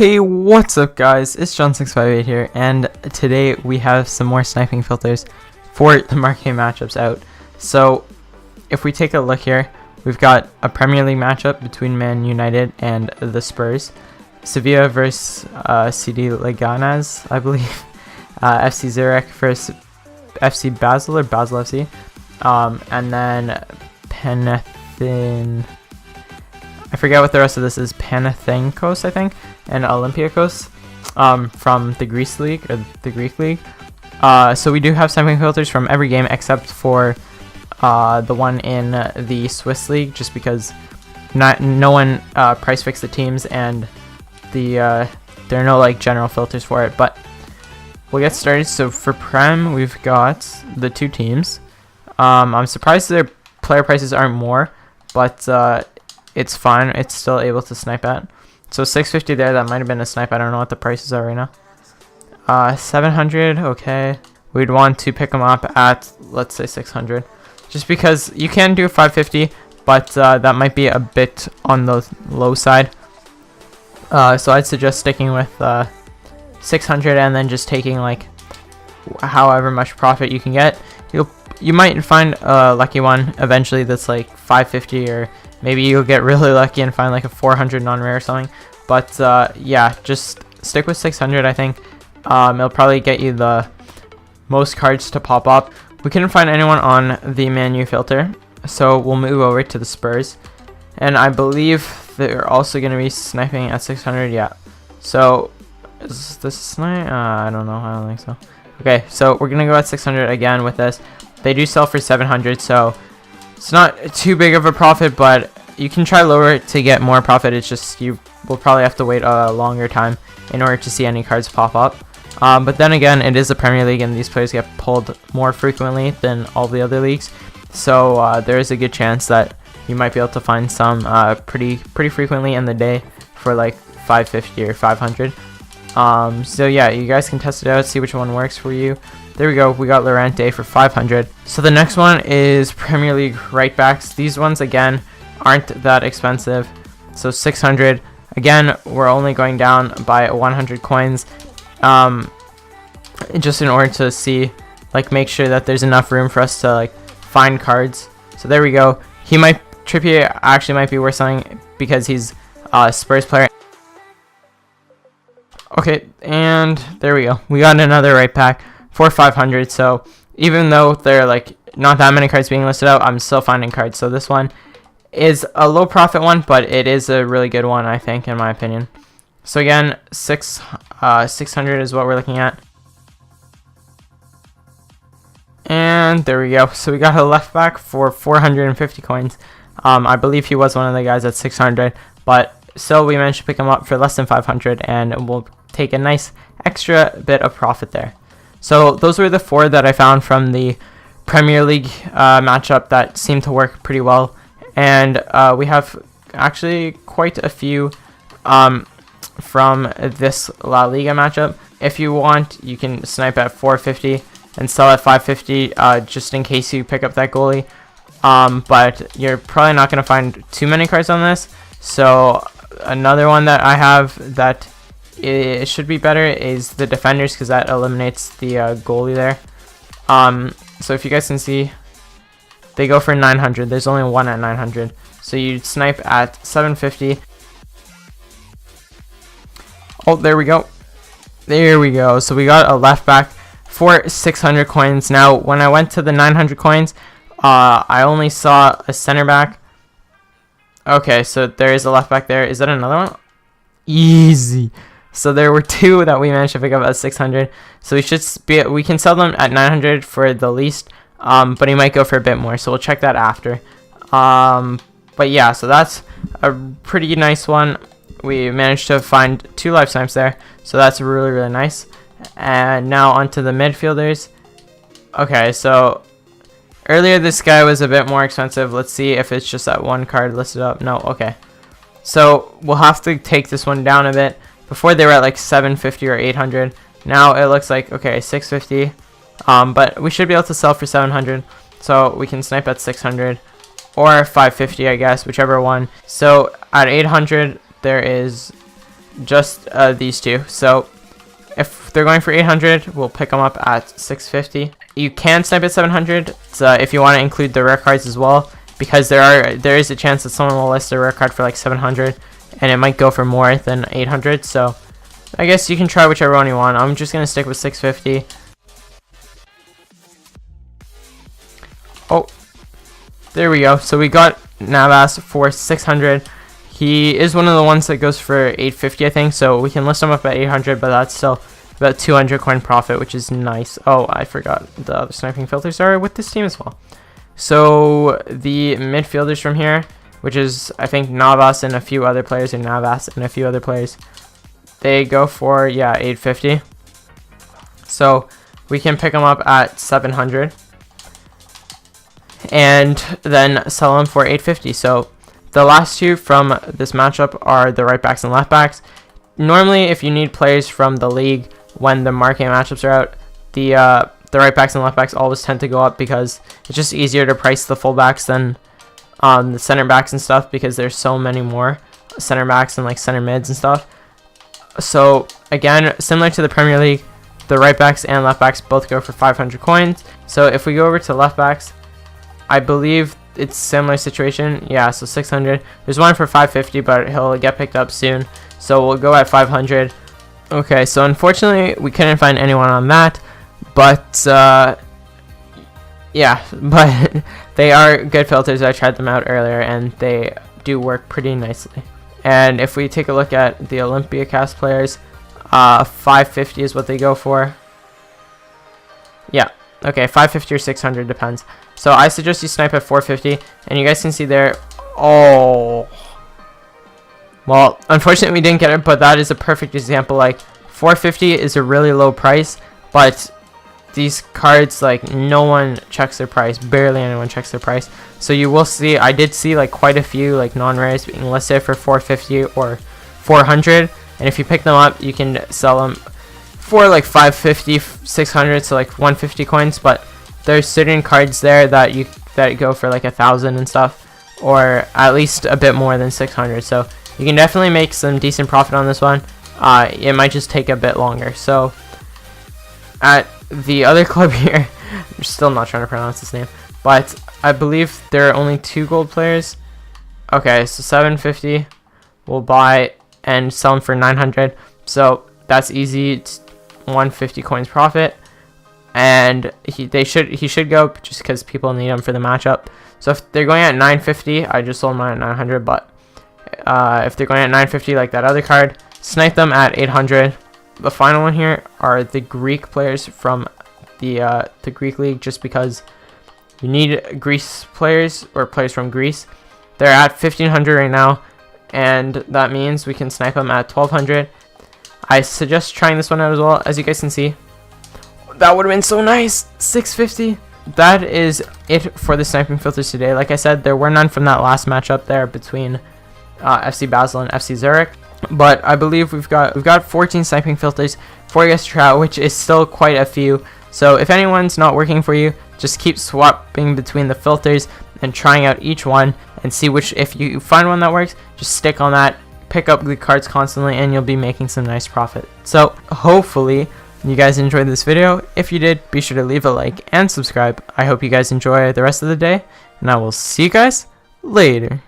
Hey, what's up guys, it's John658 here, and today we have some more sniping filters for the Marquee matchups out. So, if we take a look here, we've got a Premier League matchup between Man United and the Spurs. Sevilla versus CD Leganes, I believe. FC Zurich versus FC Basel or Basel FC. And then I forget what the rest of this is, Panathinaikos, I think, and Olympiacos from the Greece League, or the Greek League. So we do have sniping filters from every game except for the one in the Swiss League, just because no one price fixed the teams, and there are no like general filters for it. But we'll get started. So for Prem, we've got the two teams. I'm surprised their player prices aren't more, but it's fine. It's still able to snipe at. So 650 there. That might have been a snipe. I don't know what the prices are right now. 700. Okay. We'd want to pick them up at, let's say, 600. Just because you can do 550, but that might be a bit on the low side. So I'd suggest sticking with 600 and then just taking like however much profit you can get. You might find a lucky one eventually that's like 550, or maybe you'll get really lucky and find like a 400 non-rare or something. But yeah, just stick with 600. I think it'll probably get you the most cards to pop up. We couldn't find anyone on the Man U filter, so we'll move over to the Spurs. And I believe they're also going to be sniping at 600. Yeah. So is this a snipe? I don't know. I don't think so. Okay, so we're going to go at 600 again with this. They do sell for 700, so it's not too big of a profit, but you can try lower to get more profit. It's just you will probably have to wait a longer time in order to see any cards pop up. But then again, it is the Premier League, and these players get pulled more frequently than all the other leagues. So there is a good chance that you might be able to find some pretty frequently in the day for like 550 or 500. So yeah, you guys can test it out, see which one works for you. There we go, we got Lorente for 500. So the next one is Premier League right backs. These ones again aren't that expensive. So 600. Again, we're only going down by 100 coins. Just in order to see, like, make sure that there's enough room for us to like find cards. So there we go. Trippier actually might be worth something because he's a Spurs player. Okay, and there we go. We got another right back for 500. So even though there are like not that many cards being listed out, I'm still finding cards. So this one is a low profit one, but it is a really good one, I think, in my opinion. So again, 600 is what we're looking at. And there we go. So we got a left back for 450 coins. I believe he was one of the guys at 600, but still we managed to pick him up for less than 500, and we'll take a nice extra bit of profit there. So those were the four that I found from the Premier League matchup that seemed to work pretty well. And we have actually quite a few from this La Liga matchup. If you want, you can snipe at 450 and sell at 550 just in case you pick up that goalie. But you're probably not going to find too many cards on this. So another one that I have that it should be better is the defenders, because that eliminates the goalie there. So if you guys can see, they go for 900. There's only one at 900. So you'd snipe at 750. Oh, there we go. There we go. So we got a left back for 600 coins. Now, when I went to the 900 coins, I only saw a center back. Okay, so there is a left back there. Is that another one? Easy. So there were two that we managed to pick up at 600. So we can sell them at 900 for the least, but he might go for a bit more. So we'll check that after. But yeah, so that's a pretty nice one. We managed to find 2 life snipes there, so that's really nice. And now onto the midfielders. Okay, so earlier this guy was a bit more expensive. Let's see if it's just that one card listed up. No, okay. So we'll have to take this one down a bit. Before they were at like 750 or 800. Now it looks like, okay, 650. But we should be able to sell for 700. So we can snipe at 600 or 550, I guess, whichever one. So at 800, there is just these two. So if they're going for 800, we'll pick them up at 650. You can snipe at 700 if you want to include the rare cards as well, because there is a chance that someone will list a rare card for like 700 and it might go for more than 800. So I guess you can try whichever one you want. I'm just gonna stick with 650. Oh, there we go. So we got Navas for 600. He is one of the ones that goes for 850, I think. So we can list him up at 800, but that's still about 200 coin profit, which is nice. Oh, I forgot the other sniping filters are with this team as well. So the midfielders from here, which is I think Navas and a few other players, they go for 850. So we can pick them up at 700 and then sell them for 850. So the last two from this matchup are the right backs and left backs. Normally, if you need players from the league when the Marquee matchups are out, the right backs and left backs always tend to go up because it's just easier to price the fullbacks than the center backs and stuff, because there's so many more center backs and like center mids and stuff. So again, similar to the Premier League, the right backs and left backs both go for 500 coins. So if we go over to left backs, I believe it's similar situation. Yeah, so 600. There's one for 550, but he'll get picked up soon. So we'll go at 500. Okay, so unfortunately we couldn't find anyone on that, but yeah, but they are good filters. I tried them out earlier and they do work pretty nicely. And if we take a look at the Olympiacos players, 550 is what they go for. Yeah, okay, 550 or 600 depends. So I suggest you snipe at 450, and you guys can see there. Oh, well, unfortunately we didn't get it, but that is a perfect example. Like 450 is a really low price, but these cards, like, no one checks their price. Barely anyone checks their price. So you will see, I did see like quite a few like non-rares being listed for 450 or 400, and if you pick them up, you can sell them for like 550, 600, so like 150 coins. But there's certain cards there that go for like 1,000 and stuff, or at least a bit more than 600. So you can definitely make some decent profit on this one. It might just take a bit longer. So at the other club here, I'm still not trying to pronounce this name, but I believe there are only 2 gold players. Okay, so 750 we'll buy and sell them for 900. So that's easy. It's 150 coins profit, and he should go just because people need them for the matchup. So if they're going at 950, I just sold mine at 900. But if they're going at 950 like that other card, snipe them at 800. The final one here are the Greek players from the Greek league, just because you need Greece players or players from Greece. They're at 1500 right now, and that means we can snipe them at 1200. I suggest trying this one out as well. As you guys can see, that would have been so nice. 650. That is it for the sniping filters today. Like I said, there were none from that last matchup there between FC Basel and FC Zurich, but I believe we've got 14 sniping filters for you guys to try out, which is still quite a few. So if anyone's not working for you, just keep swapping between the filters and trying out each one and see which, if you find one that works, just stick on that, pick up the cards constantly, and you'll be making some nice profit. So hopefully you guys enjoyed this video. If you did, be sure to leave a like and subscribe. I hope you guys enjoy the rest of the day, and I will see you guys later.